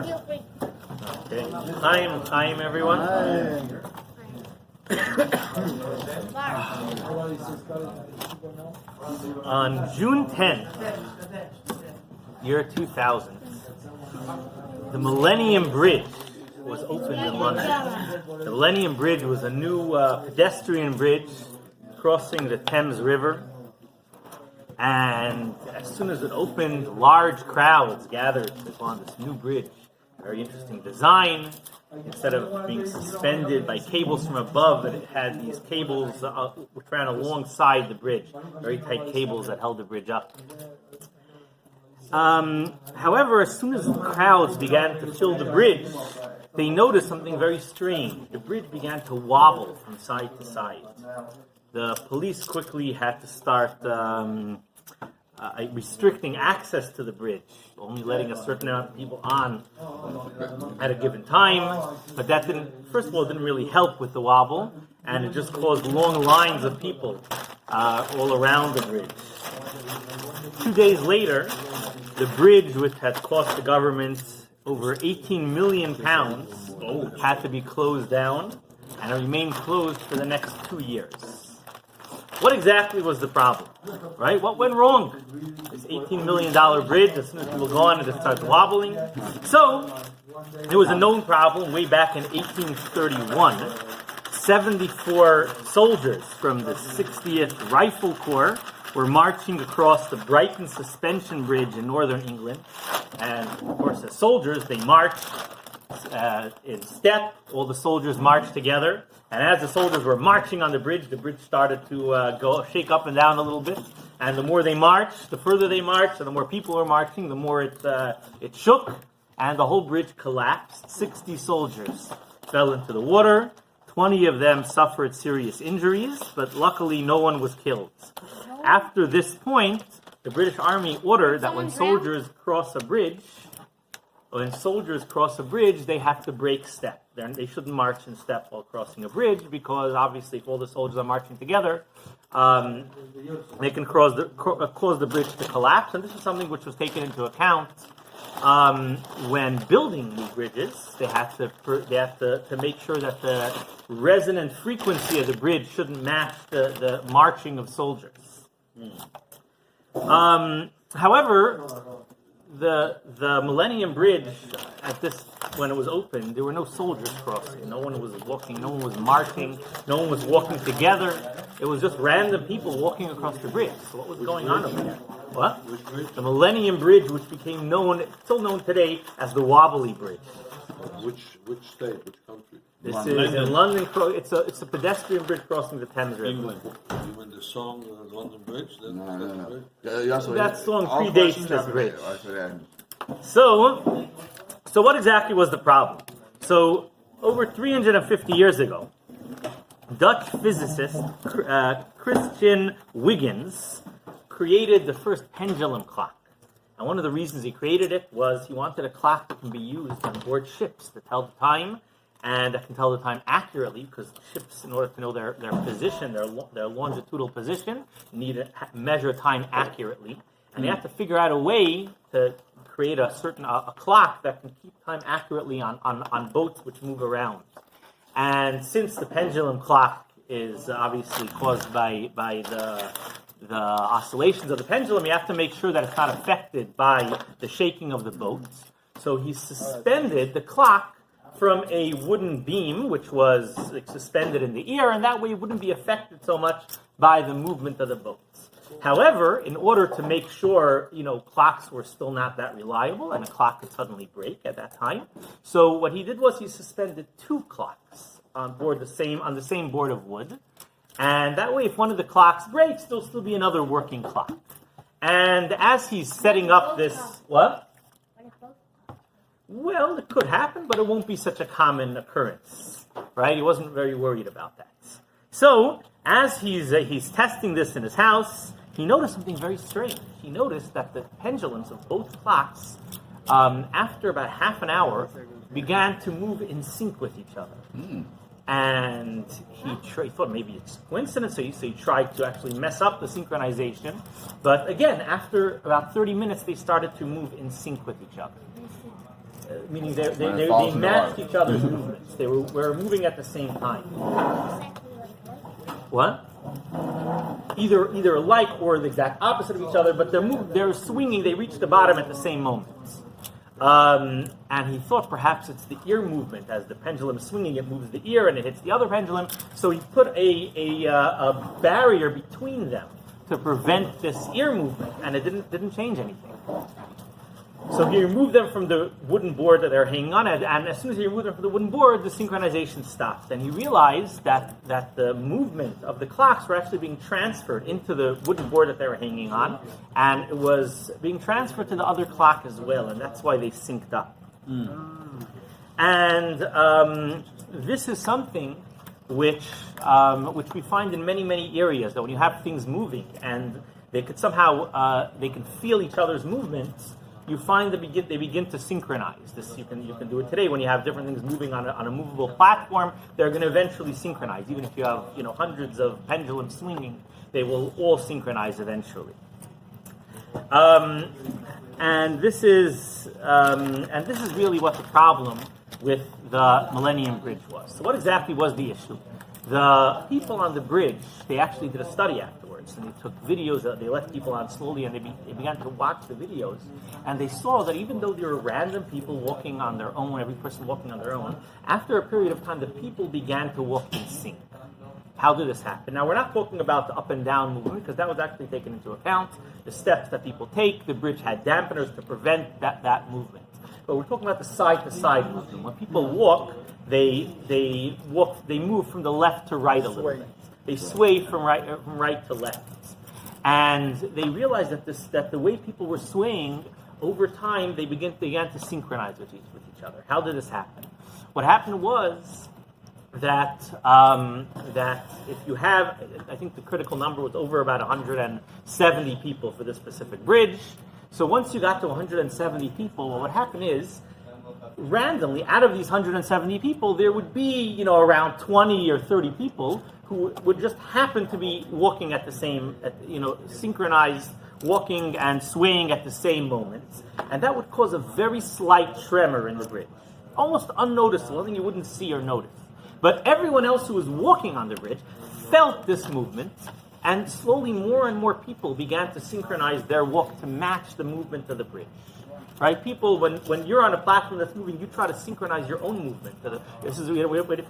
Okay. Chaim, everyone. On June 10th, year 2000, the Millennium Bridge was opened in London. The Millennium Bridge was a new pedestrian bridge crossing the Thames River. And as soon as it opened, large crowds gathered upon this new bridge. Very interesting design. Instead of being suspended by cables from above, it had these cables which ran alongside the bridge. Very tight cables that held the bridge up. However, as soon as the crowds began to fill the bridge, they noticed something very strange. The bridge began to wobble from side to side. The police quickly had to start restricting access to the bridge, only letting a certain amount of people on at a given time. But that first of all, didn't really help with the wobble, and it just caused long lines of people all around the bridge. 2 days later, the bridge, which had cost the government over 18 million pounds, had to be closed down, and it remained closed for the next 2 years. What exactly was the problem? Right? What went wrong? This $18 million bridge, as soon as people go on, it starts wobbling. So, it was a known problem way back in 1831. 74 soldiers from the 60th Rifle Corps were marching across the Brighton Suspension Bridge in northern England. And, of course, as soldiers, they marched in step. All the soldiers marched together. And as the soldiers were marching on the bridge started to shake up and down a little bit. And the more they marched, the further they marched, and the more people were marching, the more it shook. And the whole bridge collapsed. 60 soldiers fell into the water. 20 of them suffered serious injuries, but luckily no one was killed. After this point, the British Army ordered that when soldiers cross a bridge, they have to break step. They shouldn't march in step while crossing a bridge, because obviously if all the soldiers are marching together, they can cause the bridge to collapse. And this is something which was taken into account when building new bridges. They have to make sure that the resonant frequency of the bridge shouldn't match the marching of soldiers. However, the Millennium Bridge, when it was opened, there were no soldiers crossing. No one was walking. No one was marching. No one was walking together. It was just random people walking across the bridge. So what was going on over there? What? The Millennium Bridge, which became still known today as the Wobbly Bridge. Which state? Which country? This is in London. It's a pedestrian bridge crossing the Thames River. England. You mean the song London Bridge? No. That song predates this bridge. So what exactly was the problem? So over 350 years ago, Dutch physicist Christian Huygens created the first pendulum clock. And one of the reasons he created it was he wanted a clock that can be used on board ships to tell the time, and that can tell the time accurately, because ships, in order to know their position, their longitudinal position, need to measure time accurately. And they have to figure out a way to create a clock that can keep time accurately on boats which move around. And since the pendulum clock is obviously caused by the oscillations of the pendulum, you have to make sure that it's not affected by the shaking of the boats. So he suspended the clock from a wooden beam, which was suspended in the air, and that way it wouldn't be affected so much by the movement of the boats. However, in order to make sure, clocks were still not that reliable, and a clock could suddenly break at that time, so what he did was he suspended 2 clocks on the same board of wood, and that way, if one of the clocks breaks, there'll still be another working clock. And as he's setting up this, what? Well, it could happen, but it won't be such a common occurrence, right? He wasn't very worried about that. So, as he's testing this in his house, he noticed something very strange. He noticed that the pendulums of both clocks, after about half an hour, began to move in sync with each other. And he thought maybe it's coincidence, so he tried to actually mess up the synchronization. But again, after about 30 minutes, they started to move in sync with each other. meaning they matched each other's movements. They were moving at the same time. What? Either alike or the exact opposite of each other, but they're swinging. They reach the bottom at the same moment. And he thought perhaps it's the ear movement. As the pendulum is swinging, it moves the ear and it hits the other pendulum. So he put a barrier between them to prevent this ear movement, and it didn't change anything. So he removed them from the wooden board that they're hanging on, and as soon as he removed them from the wooden board, the synchronization stopped. And he realized that the movement of the clocks were actually being transferred into the wooden board that they were hanging on, and it was being transferred to the other clock as well, and that's why they synced up. And this is something which we find in many areas, that when you have things moving and they could somehow they can feel each other's movements, you find they begin to synchronize. This you can do it today when you have different things moving on a movable platform. They're going to eventually synchronize. Even if you have hundreds of pendulums swinging, they will all synchronize eventually. And this is really what the problem with the Millennium Bridge was. So what exactly was the issue? The people on the bridge, they actually did a study afterwards, and they took videos. They let people on slowly, and they began to watch the videos, and they saw that even though there were random people walking on their own, every person walking on their own, after a period of time, the people began to walk in sync. How did this happen? Now, we're not talking about the up and down movement, because that was actually taken into account. The steps that people take, the bridge had dampeners to prevent that movement. But we're talking about the side-to-side movement. When people walk, they move from the left to right a little bit. They sway from right to left. And they realized that the way people were swaying, over time, they began to synchronize with each other. How did this happen? What happened was that if you have, I think the critical number was over about 170 people for this specific bridge. So once you got to 170 people, well, what happened is, randomly, out of these 170 people, there would be, around 20 or 30 people who would just happen to be walking at the same, synchronized, walking and swaying at the same moment. And that would cause a very slight tremor in the bridge. Almost unnoticeable, something you wouldn't see or notice. But everyone else who was walking on the bridge felt this movement, and slowly more and more people began to synchronize their walk to match the movement of the bridge. Right? People, when you're on a platform that's moving, you try to synchronize your own movement. If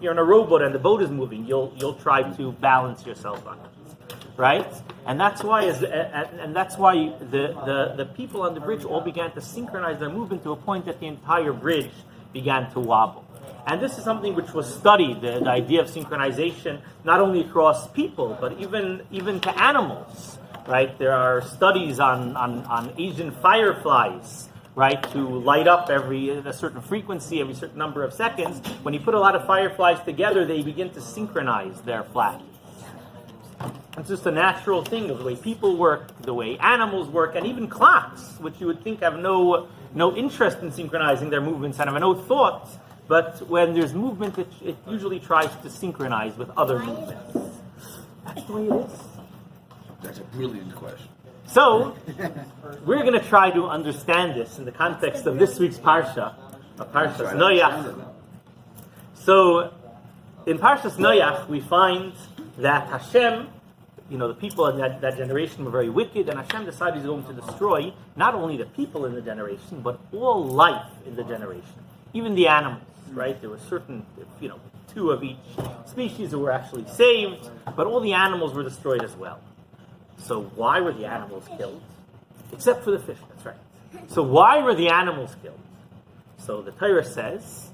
you're in a rowboat and the boat is moving, you'll try to balance yourself on it. Right? And that's why the people on the bridge all began to synchronize their movement to a point that the entire bridge began to wobble. And this is something which was studied, the idea of synchronization, not only across people, but even to animals. Right? There are studies on Asian fireflies, right, to light up a certain frequency, every certain number of seconds. When you put a lot of fireflies together, they begin to synchronize their flashes. It's just a natural thing of the way people work, the way animals work, and even clocks, which you would think have no interest in synchronizing their movements and have no thought. But when there's movement, it usually tries to synchronize with other movements. That's the way it is. That's a brilliant question. So, we're going to try to understand this in the context of this week's Parshas Noach. So, in Parshas Noach, we find that Hashem, the people in that generation were very wicked, and Hashem decided He's going to destroy not only the people in the generation, but all life in the generation, even the animals. Right? There were certain, 2 of each species who were actually saved, but all the animals were destroyed as well. So why were the animals killed? Except for the fish, that's right. So why were the animals killed? So the Torah says,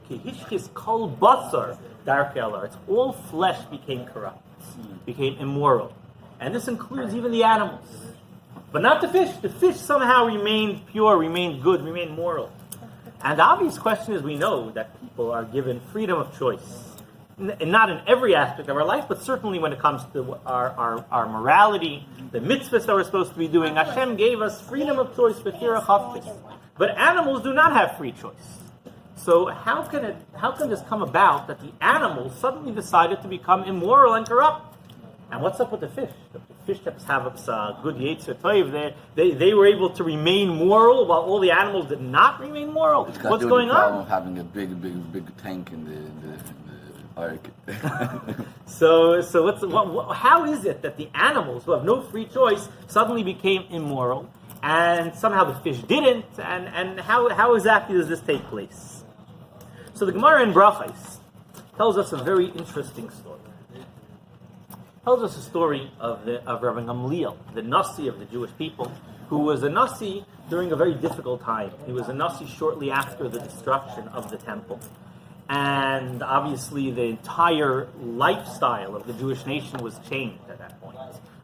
Kihishkis kol basar darkei haaretz. All flesh became corrupt, became immoral. And this includes even the animals. But not the fish. The fish somehow remained pure, remained good, remained moral. And the obvious question is, we know that people are given freedom of choice. Not in every aspect of our life, but certainly when it comes to our morality, the mitzvahs that we're supposed to be doing. Hashem gave us freedom of choice for Tirach Haftis. But animals do not have free choice. So how can this come about that the animals suddenly decided to become immoral and corrupt? And what's up with the fish? The Fishtaps have a good Yetzer Tov. They were able to remain moral while all the animals did not remain moral. It's got What's to do with going the problem on? of having a big tank in the ark. How is it that the animals who have no free choice suddenly became immoral, and somehow the fish didn't? And how exactly does this take place? So the Gemara in Brachos tells us a very interesting story. Tells us a story of Rabbi Gamliel, the Nasi of the Jewish people, who was a Nasi during a very difficult time. He was a Nasi shortly after the destruction of the temple. And obviously the entire lifestyle of the Jewish nation was changed at that point.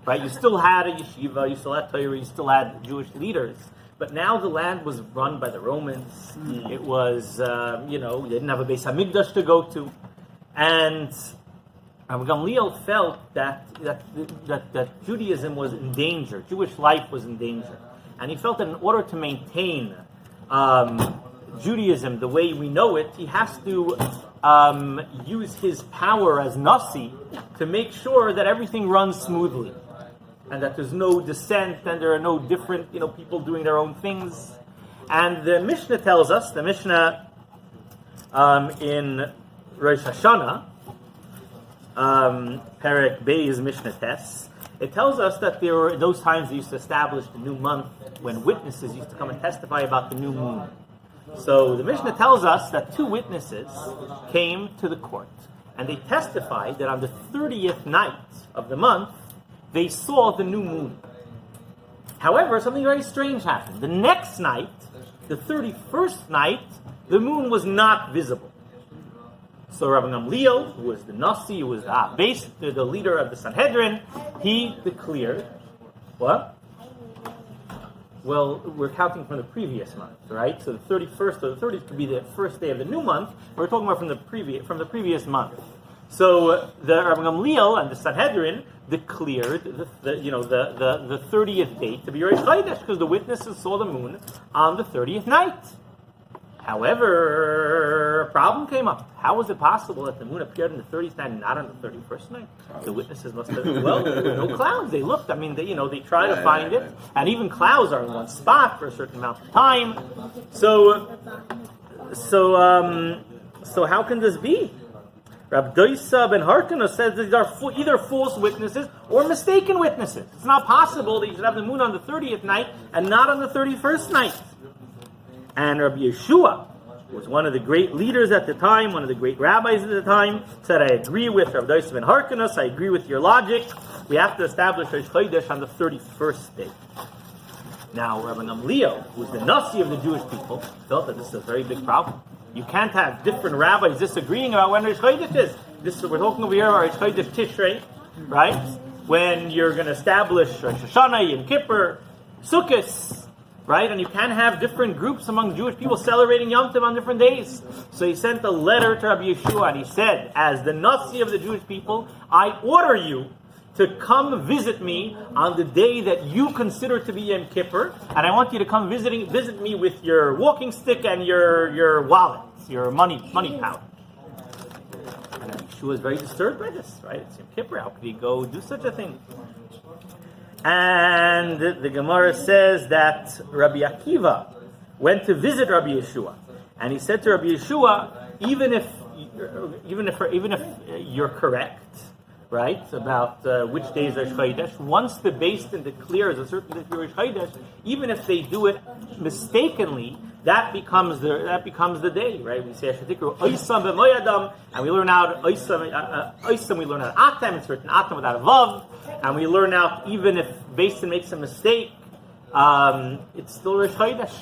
Right? You still had a yeshiva, you still had Torah, you still had Jewish leaders, but now the land was run by the Romans. It was, you didn't have a Beis Hamikdash to go to. And Rabbi Gamliel felt that Judaism was in danger, Jewish life was in danger. And he felt that in order to maintain Judaism the way we know it, he has to use his power as Nasi to make sure that everything runs smoothly and that there's no dissent and there are no different people doing their own things. And the Mishnah tells us, in Rosh Hashanah, Perek Beis Mishnah Tes, it tells us that there were, in those times, they used to establish the new month when witnesses used to come and testify about the new moon. So the Mishnah tells us that 2 witnesses came to the court, and they testified that on the 30th night of the month, they saw the new moon. However, something very strange happened. The next night, the 31st night, the moon was not visible. So Rabbi Gamliel, who was the Nasi, who was the leader of the Sanhedrin, he declared, what? Well, we're counting from the previous month, right? So the 31st or the 30th could be the first day of the new month. We're talking about from the previous month. So the Rabbi Gamliel and the Sanhedrin declared the 30th date to be Rosh Chodesh because the witnesses saw the moon on the 30th night. However, a problem came up. How was it possible that the moon appeared on the 30th night and not on the 31st night? The witnesses must have, there were no clouds. They looked. I mean, they try to find it. And even clouds are in one spot for a certain amount of time. So how can this be? Rabbi Doisa ben Harkana says these are either false witnesses or mistaken witnesses. It's not possible that you should have the moon on the 30th night and not on the 31st night. And Rabbi Yeshua, who was one of the great leaders at the time, one of the great rabbis at the time, said, I agree with Rabbi Doisa ben Harkanas, I agree with your logic. We have to establish Rosh Chodesh on the 31st day. Now, Rabbi Gamliel, who was the Nasi of the Jewish people, felt that this is a very big problem. You can't have different rabbis disagreeing about when Rosh Chodesh is. We're talking over here about Rosh Chodesh Tishrei, right? When you're going to establish Rosh Hashanah, Yom Kippur, Sukkot, right? And you can't have different groups among Jewish people celebrating Yom Tov on different days. So he sent a letter to Rabbi Yeshua and he said, as the Nasi of the Jewish people, I order you to come visit me on the day that you consider to be Yom Kippur, and I want you to come visit me with your walking stick and your wallet, your money pouch. And Yeshua is very disturbed by this, right? It's Yom Kippur, how could he go do such a thing? And the Gemara says that Rabbi Akiva went to visit Rabbi Yeshua, and he said to Rabbi Yeshua, even if you're correct, right, about which day is Rosh Chodesh, once the Beis Din declares a certain day is Rosh Chodesh, even if they do it mistakenly, that becomes the day, right? We say Ashatikru Oisam b'moyadam, and we learn out Oisam. We learn out Atam. It's written Atam without a vav, and we learn out even if Beis Din makes a mistake, it's still Rosh Chodesh.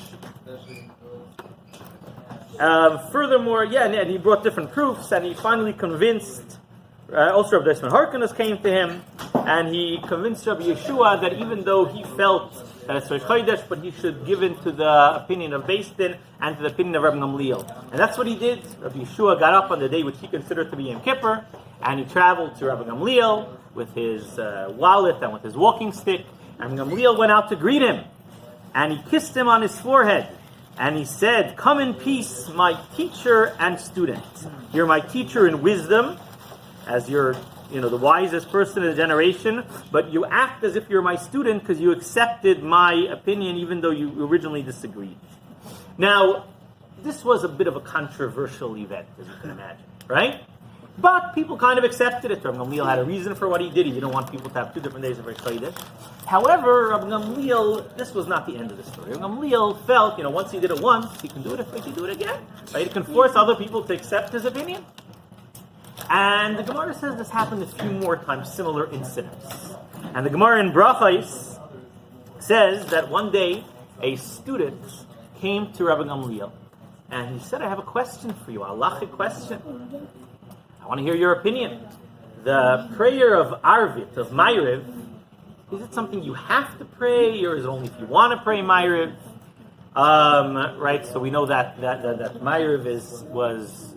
Furthermore, and he brought different proofs, and he finally convinced. Also, Rabbi Doisa ben Harkanas came to him, and he convinced Rabbi Yeshua that even though he felt that it's Rosh Chodesh, but he should give in to the opinion of Beis Din and to the opinion of Rabbi Gamliel. And that's what he did. Rabbi Yeshua got up on the day which he considered to be Yom Kippur, and he traveled to Rabbi Gamliel with his wallet and with his walking stick. And Gamliel went out to greet him, and he kissed him on his forehead. And he said, "Come in peace, my teacher and student. You're my teacher in wisdom, as you're, the wisest person in the generation, but you act as if you're my student because you accepted my opinion even though you originally disagreed. Now, this was a bit of a controversial event, as you can imagine, right? But people kind of accepted it. Rabbi Gamliel had a reason for what he did. He didn't want people to have 2 different days of Chodesh. However, Rabbi Gamliel, this was not the end of the story. Rabbi Gamliel felt, once he did it once, he can do it if he can do it again. Right? He can force other people to accept his opinion. And the Gemara says this happened a few more times, similar incidents. And the Gemara in Brachos says that one day a student came to Rabbi Gamliel and he said, I have a question for you, a halachic question. I want to hear your opinion. The prayer of Arvit, of Ma'ariv, is it something you have to pray, or is it only if you want to pray Ma'ariv? Right. So we know that Ma'ariv was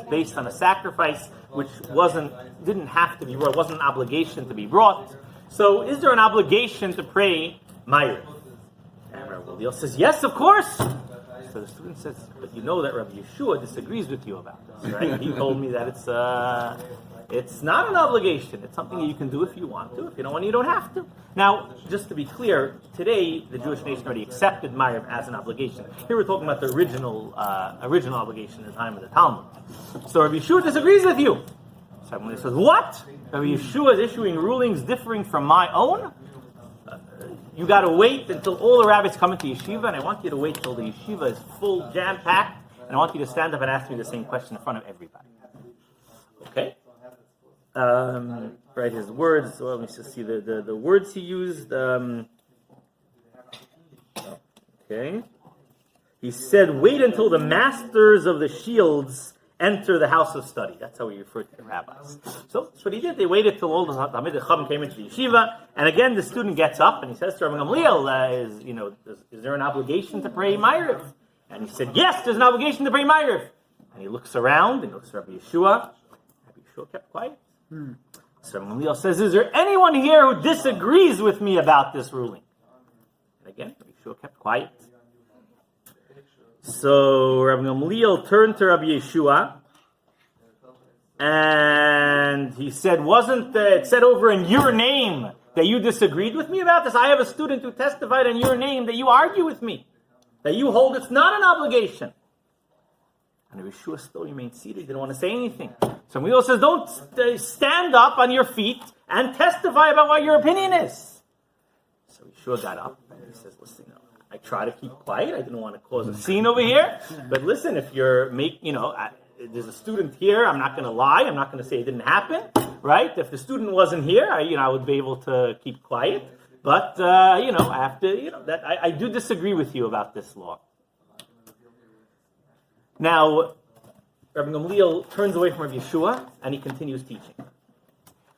based on a sacrifice which didn't have to be brought. It wasn't an obligation to be brought. So is there an obligation to pray Ma'ariv? And Rabbi Gamliel says, yes, of course. So the student says, but you know that Rabbi Yeshua disagrees with you about this, right? He told me that it's not an obligation. It's something that you can do if you want to. If you don't want to, you don't have to. Now, just to be clear, today the Jewish nation already accepted Ma'ariv as an obligation. Here we're talking about the original obligation at the time of the Talmud. So Rabbi Yeshua disagrees with you. So when he says, what? Rabbi Yeshua is issuing rulings differing from my own? You got to wait until all the rabbis come into yeshiva, and I want you to wait till the yeshiva is full, jam-packed, and I want you to stand up and ask me the same question in front of everybody. Okay? Right, his words, well, let me just see the words he used. Okay. He said, wait until the masters of the shields enter the house of study. That's how we refer to the rabbis. So that's what he did. They waited till all the Talmidei Chacham came into the yeshiva, and again the student gets up and he says to Rabbi Gamliel, is there an obligation to pray Ma'ariv? And he said, yes, there's an obligation to pray Ma'ariv. And he looks around and he looks at Rabbi Yeshua. Rabbi Yeshua kept quiet. So Rabbi Gamliel says, is there anyone here who disagrees with me about this ruling? And again, Rabbi Yeshua kept quiet. So Rabbi Gamliel turned to Rabbi Yeshua and he said, it said over in your name that you disagreed with me about this? I have a student who testified in your name that you argue with me, that you hold it's not an obligation. And Rabbi Yeshua still remained seated. He didn't want to say anything. So Rabbi Gamliel says, don't stand up on your feet and testify about what your opinion is. So Yeshua got up and he says, listen, I try to keep quiet. I didn't want to cause a scene over here. But listen, if there's a student here, I'm not going to lie. I'm not going to say it didn't happen, right? If the student wasn't here, I would be able to keep quiet. But, I have to, I do disagree with you about this law. Now, Rabbi Gamliel turns away from Rabbi Yeshua and he continues teaching.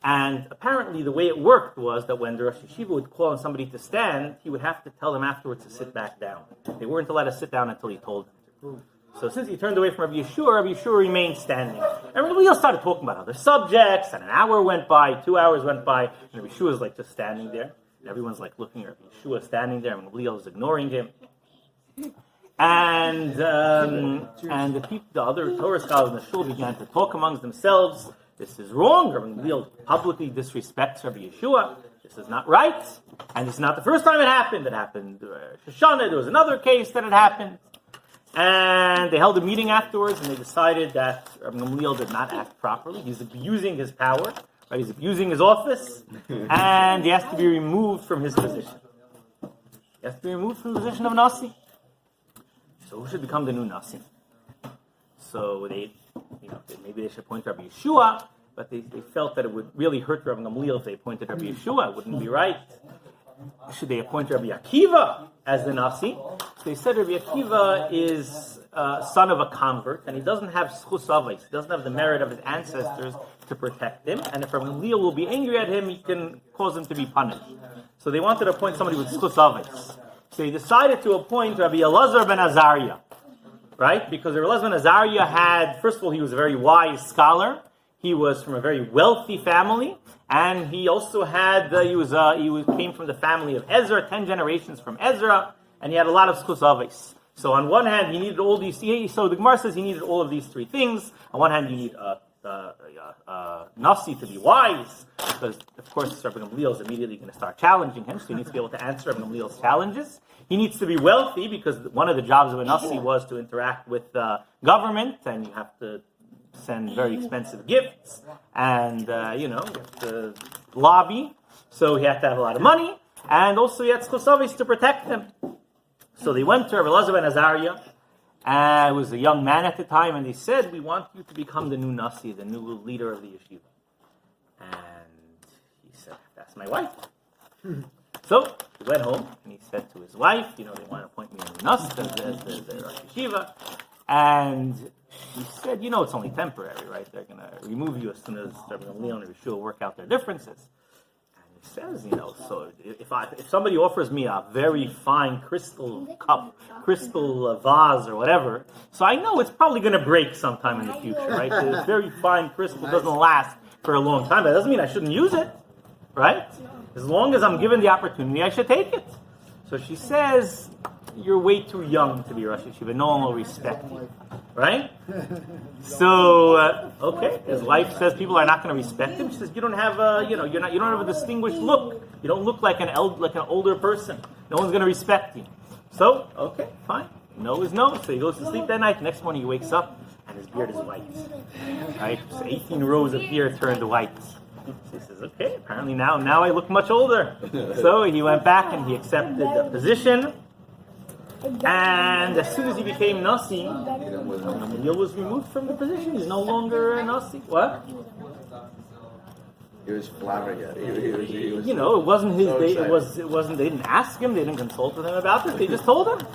And apparently the way it worked was that when the Rosh Yeshiva would call on somebody to stand, he would have to tell them afterwards to sit back down. They weren't allowed to sit down until he told them to. So since he turned away from Rabbi Yeshua remained standing. And Rabbi Gamliel started talking about other subjects, and an hour went by, 2 hours went by, and Rabbi Yeshua was like just standing there. And everyone's like looking at Rabbi Yeshua standing there, and Rabbi Gamliel was ignoring him. And the other Torah scholars in the shul began to talk amongst themselves. This is wrong. Rabbi Gamliel publicly disrespects Rabbi Yeshua. This is not right. And this is not the first time it happened. It happened Shoshana. There was another case that had happened. And they held a meeting afterwards and they decided that Rabbi Gamliel did not act properly. He's abusing his power. Right? He's abusing his office. And he has to be removed from his position. He has to be removed from the position of Nasi. So who should become the new Nasi? So maybe they should appoint Rabbi Yeshua, but they felt that it would really hurt Rabbi Gamliel if they appointed Rabbi Yeshua. It wouldn't be right. Should they appoint Rabbi Akiva as the Nasi? So they said Rabbi Akiva is son of a convert, and he doesn't have schus avos. He doesn't have the merit of his ancestors to protect him. And if Rabbi Gamliel will be angry at him, he can cause him to be punished. So they wanted to appoint somebody with schus avos. So they decided to appoint Rabbi Elazar ben Azariah. Right? Because Rabbi Elazar ben Azariah had, first of all, he was a very wise scholar. He was from a very wealthy family. And he also had, came from the family of Ezra, 10 generations from Ezra. And he had a lot of schus avos. So on one hand, he needed all these, so the Gemara says he needed all of these three things. On one hand, you need a Nasi to be wise, because of course Rabbi Gamliel is immediately going to start challenging him, so he needs to be able to answer Rabbi Gamliel's challenges. He needs to be wealthy, because one of the jobs of a Nasi was to interact with government, and you have to send very expensive gifts, and you have to lobby, so he had to have a lot of money, and also he had Schosavis to protect him. So they went to Rabbi Elazar ben Azariah. I was a young man at the time, and they said, "We want you to become the new Nasi, the new leader of the yeshiva." And he said, "That's my wife." So he went home, and he said to his wife, "They want to appoint me as the Nasi, as the Rosh Yeshiva." And he said, "It's only temporary, right? They're going to remove you as soon as Rabbi Gamliel and Yeshua work out their differences." Says, so if somebody offers me a very fine crystal cup, crystal vase or whatever, so I know it's probably going to break sometime in the future, right? The very fine crystal doesn't last for a long time. That doesn't mean I shouldn't use it, right? As long as I'm given the opportunity, I should take it. So she says, "You're way too young to be Rosh Yeshiva. No one will respect you." Right? So, okay. His wife says people are not going to respect him. She says, "You don't have you don't have a distinguished look. You don't look like an older person. No one's going to respect you." So, okay, fine. No is no. So he goes to sleep that night. Next morning he wakes up and his beard is white. Right? So 18 rows of beard turned white. So he says, "Okay, apparently now I look much older." So he went back and he accepted the position. And as soon as he became Nasi, Gamliel was removed from the position. He's no longer a Nasi. What? He was flabbergasted. He was it wasn't his day. It wasn't. They didn't ask him. They didn't consult with him about it. They just told him.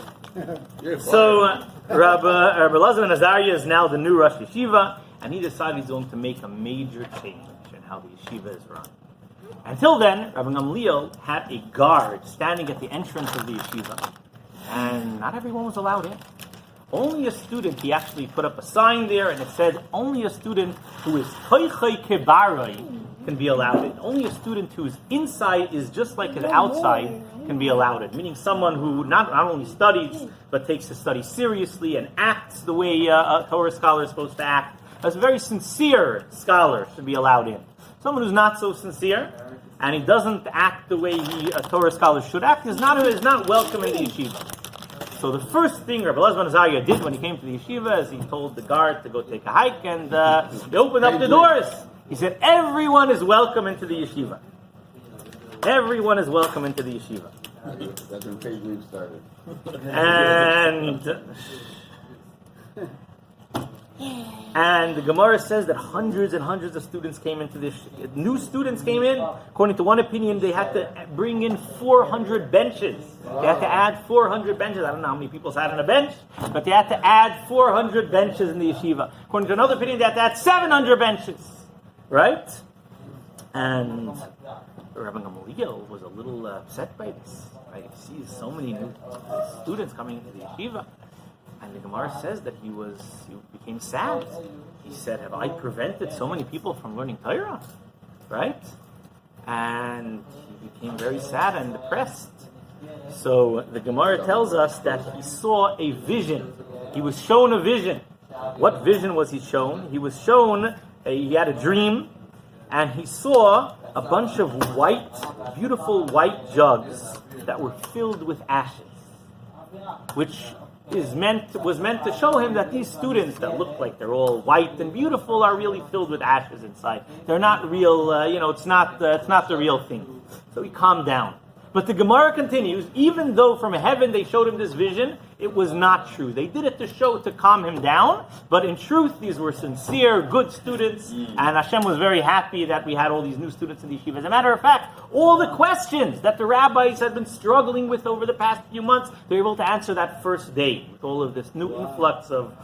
So Rabbi Elazar ben Azariah is now the new Rosh Yeshiva, and he decided he's going to make a major change in how the yeshiva is run. Until then, Rabbi Gamliel had a guard standing at the entrance of the yeshiva. And not everyone was allowed in. Only a student, he actually put up a sign there, and it said, only a student who is toichai kebarai can be allowed in. Only a student whose inside is just like his outside can be allowed in. Meaning someone who not only studies, but takes his study seriously and acts the way a Torah scholar is supposed to act. As a very sincere scholar should be allowed in. Someone who's not so sincere, and he doesn't act the way a Torah scholar should act, is not welcome in the yeshiva. So the first thing Rabbi Elazar ben Azariah did when he came to the yeshiva is he told the guard to go take a hike, and they opened up the doors. He said, "Everyone is welcome into the yeshiva. Everyone is welcome into the yeshiva." That's when paid leave started. And the Gemara says that hundreds and hundreds of students came into this. New students came in. According to one opinion, they had to bring in 400 benches. They had to add 400 benches. I don't know how many people sat on a bench, but they had to add 400 benches in the yeshiva. According to another opinion, they had to add 700 benches. Right? And Rabbi Gamliel was a little upset by this. Right? He sees so many new students coming into the yeshiva. And the Gemara says that he became sad. He said, "Have I prevented so many people from learning Torah?" Right? And he became very sad and depressed. So the Gemara tells us that he saw a vision. He was shown a vision. What vision was he shown? He was shown, he had a dream, and he saw a bunch of beautiful white jugs that were filled with ashes, which was meant to show him that these students that look like they're all white and beautiful are really filled with ashes inside. They're not real, it's not the real thing. So he calmed down. But the Gemara continues, even though from heaven they showed him this vision, it was not true. They did it to calm him down, but in truth, these were sincere, good students, and Hashem was very happy that we had all these new students in the yeshiva. As a matter of fact, all the questions that the rabbis had been struggling with over the past few months, they were able to answer that first day. With all of this new influx of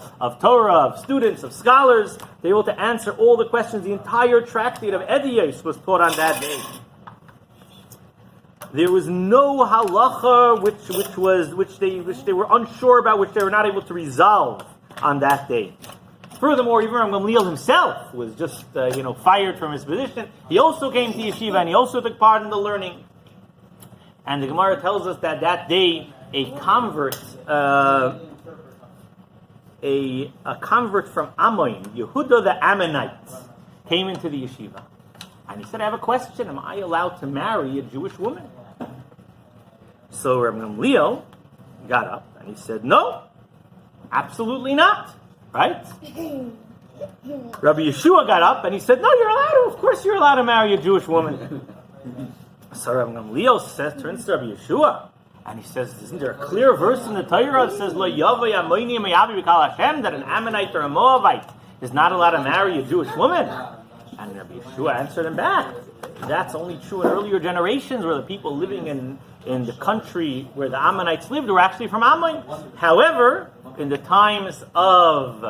Torah, of students, of scholars, they were able to answer all the questions. The entire tractate of Ediyos was taught on that day. There was no halacha which they were unsure about, which they were not able to resolve on that day. Furthermore, even Rabbi Gamliel himself was just fired from his position. He also came to yeshiva and he also took part in the learning. And the Gemara tells us that day a convert a convert from Ammon, Yehuda the Ammonite, came into the yeshiva. And he said, I have a question. Am I allowed to marry a Jewish woman? So Rabbi Gamliel got up and he said, no, absolutely not. Right? Rabbi Yeshua got up and he said, no, you're allowed to. Of course you're allowed to marry a Jewish woman. So Rabbi Gamliel turns to Rabbi Yeshua and he says, isn't there a clear verse in the Torah that says, Lo yavai Ammoni me'avi b'kal Hashem, that an Ammonite or a Moabite is not allowed to marry a Jewish woman? And Rabbi Yeshua answered him back, that's only true in earlier generations where the people living in the country where the Ammonites lived were actually from Ammon. However, in the times of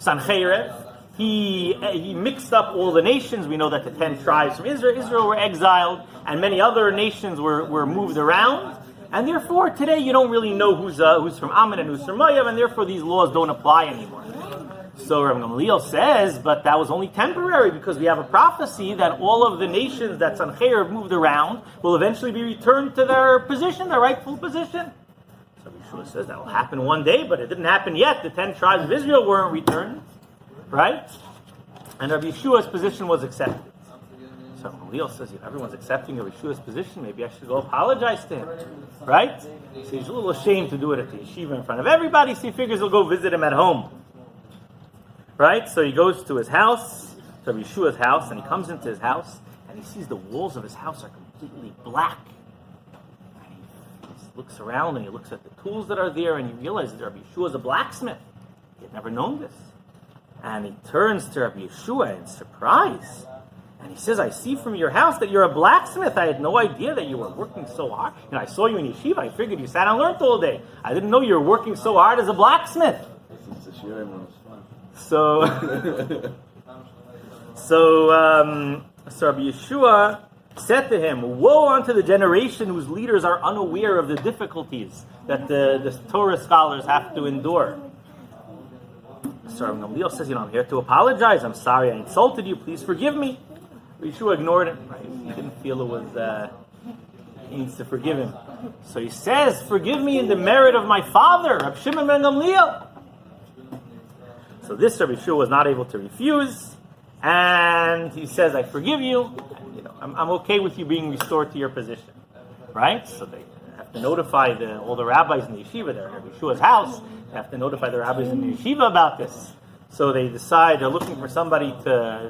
Sancheriv, he mixed up all the nations. We know that the 10 tribes from Israel were exiled, and many other nations were moved around. And therefore, today you don't really know who's from Ammon and who's from Moab, and therefore these laws don't apply anymore. So Rabbi Gamliel says, but that was only temporary because we have a prophecy that all of the nations that Sancheriv moved around will eventually be returned to their position, their rightful position. So Yeshua says that will happen one day, but it didn't happen yet. The 10 tribes of Israel weren't returned, right? And Rabbi Yeshua's position was accepted. So Gamliel says, if everyone's accepting Rabbi Yeshua's position, maybe I should go apologize to him, right? So he's a little ashamed to do it at the yeshiva in front of everybody, so he figures he'll go visit him at home. Right? So he goes to his house, to Rabbi Yeshua's house, and he comes into his house, and he sees the walls of his house are completely black. And he looks around, and he looks at the tools that are there, and he realizes that Rabbi Yeshua is a blacksmith. He had never known this. And he turns to Rabbi Yeshua in surprise, and he says, I see from your house that you're a blacksmith. I had no idea that you were working so hard. I saw you in yeshiva. I figured you sat and learned all day. I didn't know you were working so hard as a blacksmith. So Rabbi Yeshua said to him, woe unto the generation whose leaders are unaware of the difficulties that the Torah scholars have to endure. So Rabbi Gamliel says, I'm here to apologize. I'm sorry I insulted you. Please forgive me. Rabbi Yeshua ignored him. Right? He didn't feel it was, he needs to forgive him. So he says, forgive me in the merit of my father, Rabbi Shimon ben Gamliel. So this Rabbi Yeshua was not able to refuse, and he says, I forgive you. I'm okay with you being restored to your position. Right? So they have to notify all the rabbis in the yeshiva. They're at Rabbi Yeshua's house. They have to notify the rabbis in the yeshiva about this. So they decide they're looking for somebody to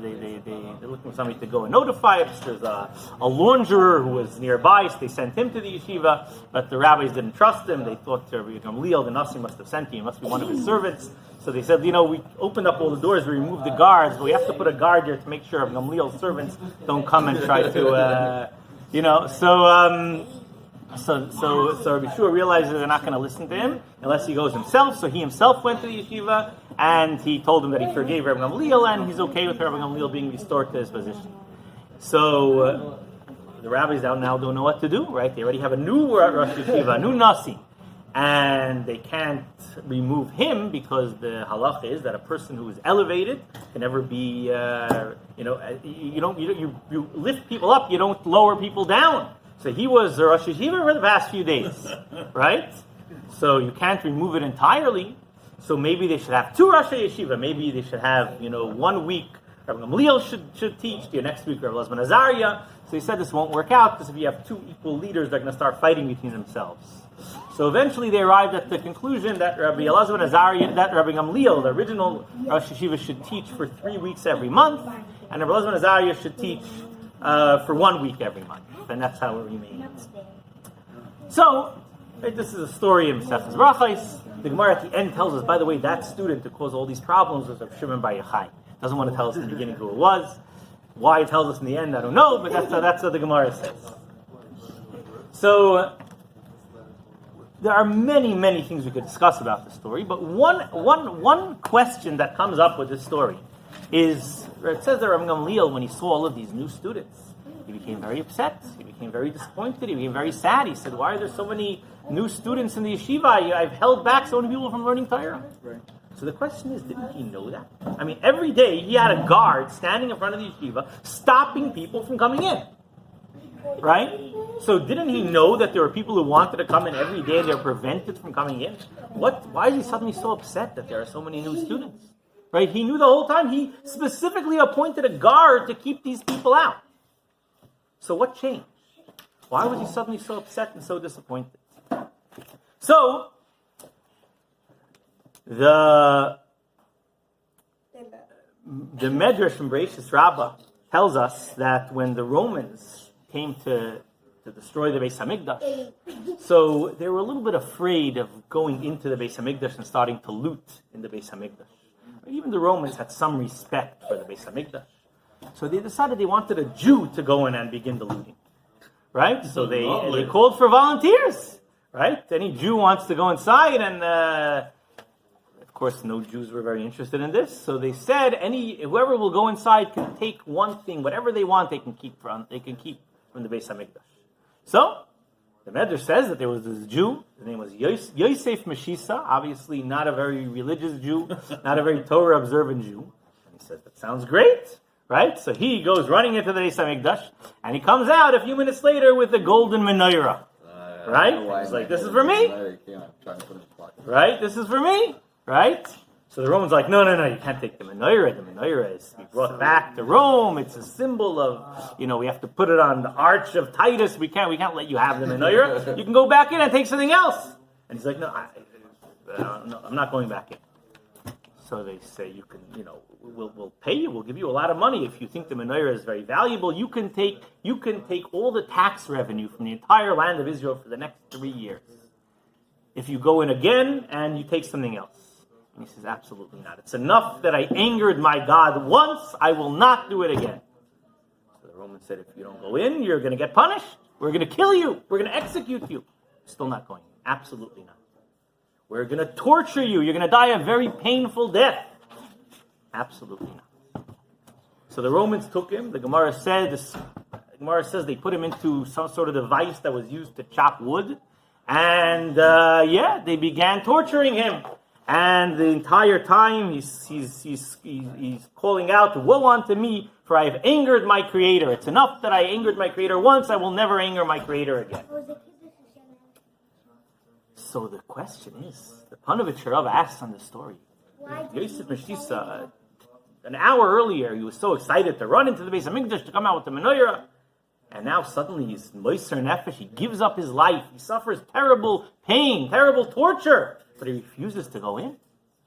go and notify us. There's a launderer who was nearby, so they sent him to the yeshiva, but the rabbis didn't trust him. They thought Rabbi Gamliel, the Nasi, must have sent him. He must be one of his servants. So they said, we opened up all the doors, we removed the guards, but we have to put a guard there to make sure Rabbi Gamliel's servants don't come and try to, So Rabbi Yeshua realizes they're not going to listen to him unless he goes himself. So he himself went to the yeshiva and he told them that he forgave Rabbi Gamliel and he's okay with Rabbi Gamliel being restored to his position. So the rabbis now don't know what to do, right? They already have a new Rosh Yeshiva, a new Nasi, and they can't remove him because the halacha is that a person who is elevated can never be, you lift people up, you don't lower people down. So he was the Rosh Yeshiva for the past few days, right? So you can't remove it entirely. So maybe they should have 2 Rosh Yeshiva. Maybe they should have, 1 week Rabbi Gamliel should teach. The next week Rabbi Elazar Azariah. So he said this won't work out because if you have 2 equal leaders, they're going to start fighting between themselves. So eventually they arrived at the conclusion that Rabbi Elazar Azariah, that Rabbi Gamliel, the original Rosh Yeshiva, should teach for 3 weeks every month, and Rabbi Elazar Azariah should teach for 1 week every month. And that's how it remains. So, this is a story in Masechtas Brachos. The Gemara at the end tells us, by the way, that student who caused all these problems was Rav Shimon bar Yochai. Doesn't want to tell us in the beginning who it was. Why it tells us in the end, I don't know, but that's what the Gemara says. So, there are many, many things we could discuss about the story, but one question that comes up with this story is, it says that Rabbi Gamliel, when he saw all of these new students, he became very upset. He became very disappointed. He became very sad. He said, why are there so many new students in the yeshiva? I've held back so many people from learning Torah. Right. So the question is, didn't he know that? I mean, every day he had a guard standing in front of the yeshiva, stopping people from coming in. right? So didn't he know that there were people who wanted to come in every day and they were prevented from coming in? Why is he suddenly so upset that there are so many new students? Right? He knew the whole time. He specifically appointed a guard to keep these people out. So what changed? Why was he suddenly so upset and so disappointed? So, the Medrash from Parshas Rabbah tells us that when the Romans came to destroy the Beis Hamikdash, so they were a little bit afraid of going into the Beis Hamikdash and starting to loot in the Beis Hamikdash. Even the Romans had some respect for the Beis Hamikdash. So they decided they wanted a Jew to go in and begin the looting. Right? So they called for volunteers. Right? Any Jew wants to go inside, and of course no Jews were very interested in this. So they said whoever will go inside can take one thing, whatever they want, they can keep from the Beis Hamikdash. So the Medrash says that there was this Jew. His name was Yosef Meshisa, obviously not a very religious Jew, not a very Torah observant Jew. And he says, that sounds great, right? So he goes running into the Beis Hamikdash, and he comes out a few minutes later with the golden menorah, right? He's like, this is for me, right? This is for me, right? So the Romans are like, no, you can't take the menorah. The menorah is to be brought back to Rome. It's a symbol of, we have to put it on the arch of Titus. We can't let you have the menorah. You can go back in and take something else. And he's like, no, I'm not going back in. So they say, you can, we'll pay you. We'll give you a lot of money if you think the menorah is very valuable. You can take all the tax revenue from the entire land of Israel for the next 3 years. If you go in again and you take something else. And he says, absolutely not. It's enough that I angered my God once. I will not do it again. So the Romans said, if you don't go in, you're going to get punished. We're going to kill you. We're going to execute you. Still not going in. Absolutely not. We're going to torture you. You're going to die a very painful death. Absolutely not. So the Romans took him. The Gemara says they put him into some sort of device that was used to chop wood. And they began torturing him. And the entire time he's calling out, woe unto me, for I have angered my Creator. It's enough that I angered my Creator once, I will never anger my Creator again. So the question is, the Panovich Rav asks on the story, Yosef Meshisa, an hour earlier, he was so excited to run into the Beis Hamikdash to come out with the menorah, and now suddenly he's Moiser Nefesh, he gives up his life, he suffers terrible pain, terrible torture, but he refuses to go in.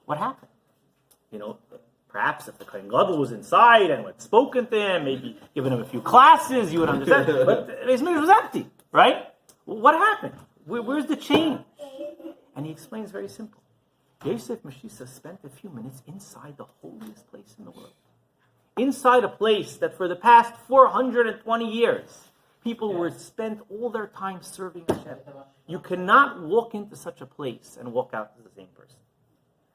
What happened? Perhaps if the Kohen Gadol was inside and had spoken to him, maybe given him a few classes, you would understand. But the Beis Hamikdash was empty, right? What happened? Where's the change? And he explains very simple. Yosef Meshisa spent a few minutes inside the holiest place in the world. Inside a place that for the past 420 years, people were spent all their time serving Hashem. You cannot walk into such a place and walk out as the same person.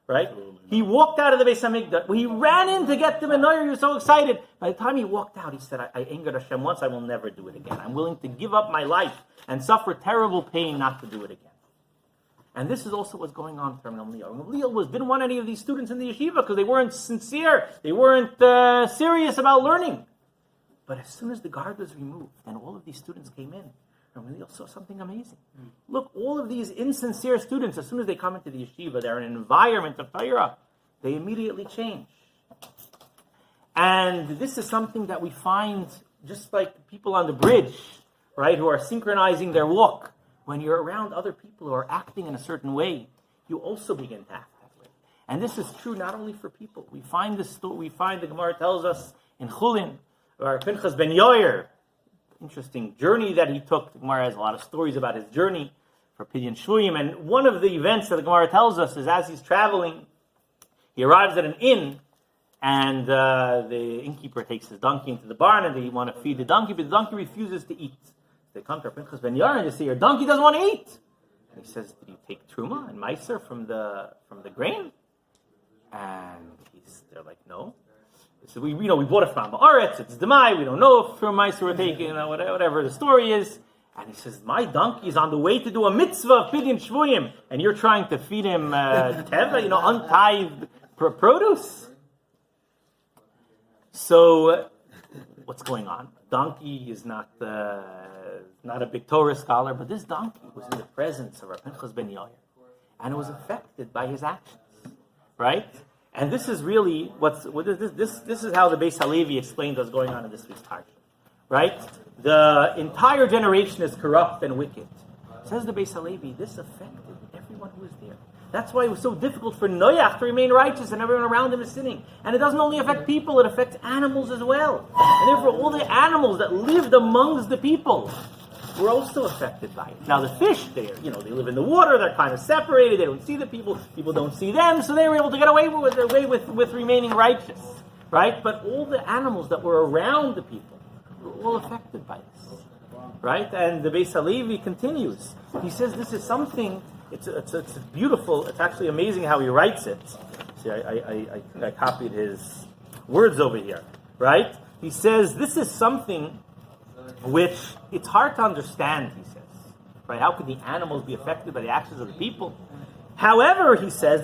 Right? He walked out of the Beis Hamikdash. He ran in to get the menorah. He was so excited. By the time he walked out, he said, I angered Hashem once. I will never do it again. I'm willing to give up my life and suffer terrible pain not to do it again. And this is also what's going on for Gamliel. Gamliel didn't want any of these students in the yeshiva because they weren't sincere. They weren't serious about learning. But as soon as the guard was removed and all of these students came in, Gamliel saw something amazing. Look, all of these insincere students, as soon as they come into the yeshiva, they're in an environment of Torah, they immediately change. And this is something that we find just like people on the bridge, right, who are synchronizing their walk. When you're around other people who are acting in a certain way, you also begin to act that way. And this is true not only for people. We find the Gemara tells us in Chulin, or Pinchas ben Yair, interesting journey that he took. The Gemara has a lot of stories about his journey for Pidyon Shvuyim. And one of the events that the Gemara tells us is as he's traveling, he arrives at an inn, and the innkeeper takes his donkey into the barn, and they want to feed the donkey, but the donkey refuses to eat. They come to Pinchas ben Yair and they say, your donkey doesn't want to eat. And he says, did you take truma and meiser from the grain? And they're like, no. He said, we bought it from Haaretz, it's Demai, we don't know if from meiser we're taking, whatever the story is. And he says, my donkey is on the way to do a mitzvah of Pidyon Shvuyim, and you're trying to feed him teva, untithed produce. So what's going on. Donkey is not a big Torah scholar, but this donkey was in the presence of Pinchas ben Yair, and it was affected by his actions, right? And this is really this is how the Beis Halevi explained what's going on in this week's Targum, right? The entire generation is corrupt and wicked. Says the Beis Halevi, this affected everyone who was there. That's why it was so difficult for Noach to remain righteous and everyone around him is sinning. And it doesn't only affect people, it affects animals as well. And therefore all the animals that lived amongst the people were also affected by it. Now the fish, they live in the water, they're kind of separated, they don't see the people don't see them, so they were able to get away with remaining righteous. Right? But all the animals that were around the people were all affected by this. Right? And the Beis Halevi continues. He says this is something. It's beautiful. It's actually amazing how he writes it. See, I copied his words over here, right? He says this is something which it's hard to understand. He says, right? How could the animals be affected by the actions of the people? However, he says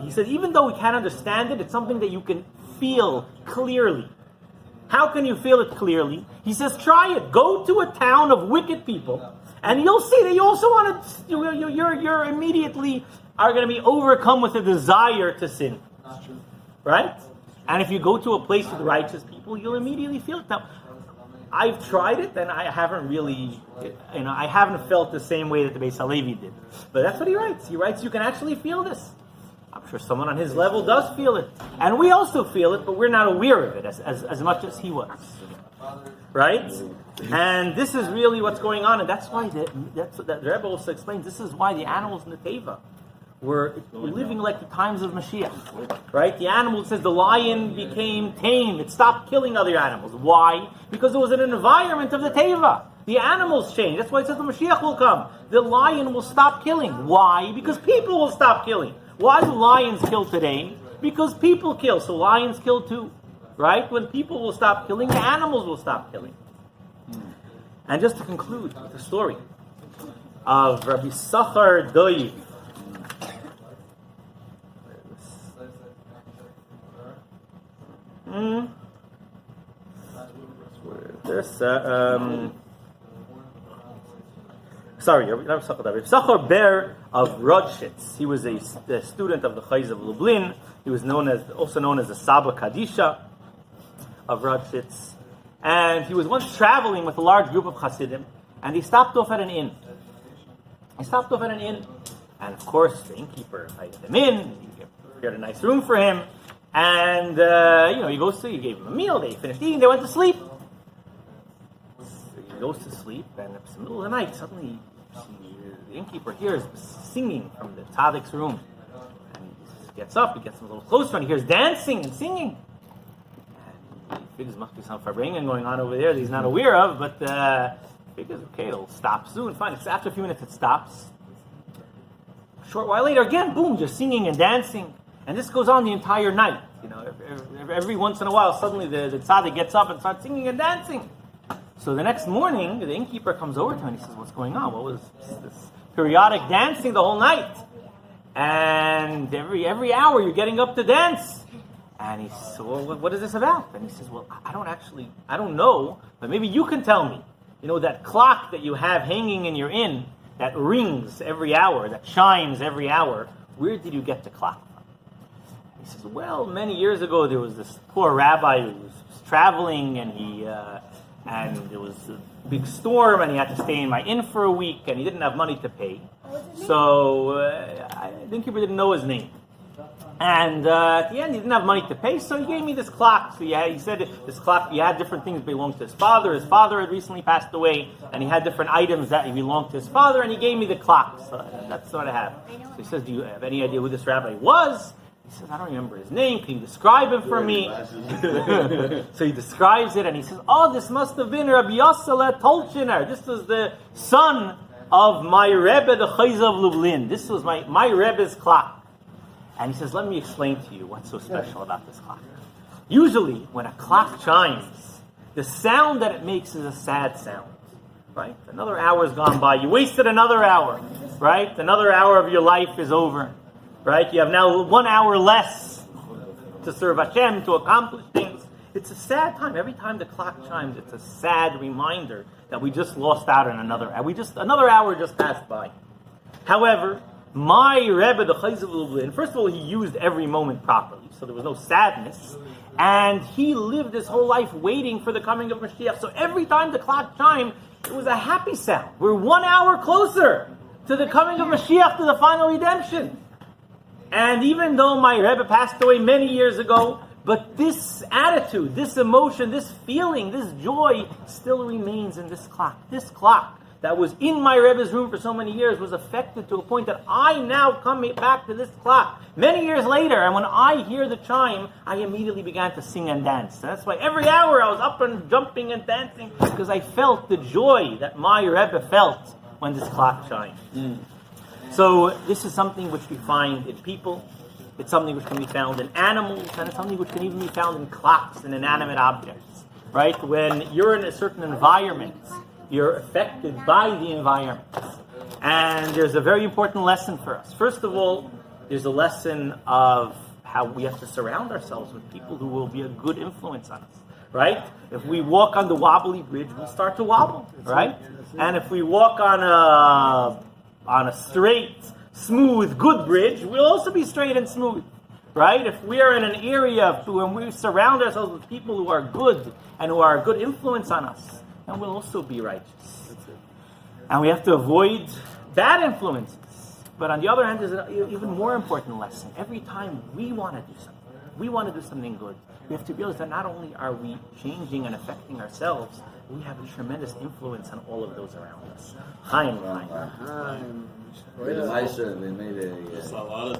he says even though we can't understand it, it's something that you can feel clearly. How can you feel it clearly? He says, try it. Go to a town of wicked people. And you'll see that you also want to, you're immediately are going to be overcome with a desire to sin. Right? And if you go to a place with righteous people, you'll immediately feel it. Now, I've tried it and I haven't really, I haven't felt the same way that the Beis Halevi did. But that's what he writes. He writes, you can actually feel this. I'm sure someone on his level does feel it. And we also feel it, but we're not aware of it as much as he was. Right? And this is really what's going on, and that's why the Rebbe also explains, this is why the animals in the Teva were living like the times of Mashiach. Right? The animal, says the lion became tame. It stopped killing other animals. Why? Because it was an environment of the Teva. The animals changed. That's why it says the Mashiach will come. The lion will stop killing. Why? Because people will stop killing. Why do lions kill today? Because people kill, so lions kill too. Right? When people will stop killing, the animals will stop killing. And just to conclude with the story of Rabbi Sachar Doiv. Rabbi Sachar Ber of Rodshitz. He was a student of the Chayz of Lublin. He was also known as the Saba Kadisha of Rodshitz. And he was once traveling with a large group of Hasidim, and he stopped off at an inn. And of course, the innkeeper invited him in. He prepared a nice room for him. And, he gave him a meal. They finished eating. They went to sleep. So he goes to sleep, and it's the middle of the night. Suddenly, the innkeeper hears singing from the tzaddik's room. And he gets up, he gets a little closer, and he hears dancing and singing. And he figures there must be some farbrengen going on over there that he's not aware of, but he figures, okay, it'll stop soon. Fine. After a few minutes, it stops. A short while later, again, boom, just singing and dancing. And this goes on the entire night. Every once in a while, suddenly the tzaddik gets up and starts singing and dancing. So the next morning, the innkeeper comes over to him and he says, what's going on? What was this periodic dancing the whole night? And every hour you're getting up to dance. And he says, well, what is this about? And he says, well, I don't know, but maybe you can tell me. That clock that you have hanging in your inn, that rings every hour, that chimes every hour, where did you get the clock from? He says, well, many years ago there was this poor rabbi who was traveling, and there was a big storm, and he had to stay in my inn for a week, and he didn't have money to pay. So I think he didn't know his name. And at the end, he didn't have money to pay, so he gave me this clock. So he said this clock, he had different things that belonged to his father. His father had recently passed away, and he had different items that belonged to his father, and he gave me the clock. So that's what I have. So he says, do you have any idea who this rabbi was? He says, I don't remember his name. Can you describe him for me? So he describes it, and he says, oh, this must have been Rabbi Yossele Tolchiner. This was the son of my Rebbe, the Chayz of Lublin. This was my Rebbe's clock. And he says, let me explain to you what's so special about this clock. Usually, when a clock chimes, the sound that it makes is a sad sound. Right? Another hour has gone by. You wasted another hour. Right? Another hour of your life is over. Right? You have now 1 hour less to serve Hashem, to accomplish things. It's a sad time. Every time the clock chimes, it's a sad reminder that we just lost out on another hour just passed by. However, my Rebbe, the Chayz of Lublin, first of all, he used every moment properly, so there was no sadness, and he lived his whole life waiting for the coming of Mashiach. So every time the clock chimed, it was a happy sound. We're 1 hour closer to the coming of Mashiach, to the final redemption. And even though my Rebbe passed away many years ago, but this attitude, this emotion, this feeling, this joy still remains in this clock. This clock that was in my Rebbe's room for so many years was affected to a point that I now come back to this clock many years later, and when I hear the chime, I immediately began to sing and dance. And that's why every hour I was up and jumping and dancing, because I felt the joy that my Rebbe felt when this clock chimed. So this is something which we find in people, it's something which can be found in animals, and it's something which can even be found in clocks and inanimate objects, right? When you're in a certain environment, you're affected by the environment. And there's a very important lesson for us. First of all, there's a lesson of how we have to surround ourselves with people who will be a good influence on us, right? If we walk on the Wobbly bridge, we'll start to wobble, right? And if we walk on a straight, smooth, good bridge, we'll also be straight and smooth, right? If we are in an area when we surround ourselves with people who are good and who are a good influence on us, then we'll also be righteous. And we have to avoid bad influences. But on the other hand, there's an even more important lesson. Every time we want to do something, we want to do something good, we have to realize that not only are we changing and affecting ourselves, we have a tremendous influence on all of those around us. Chaim. They made a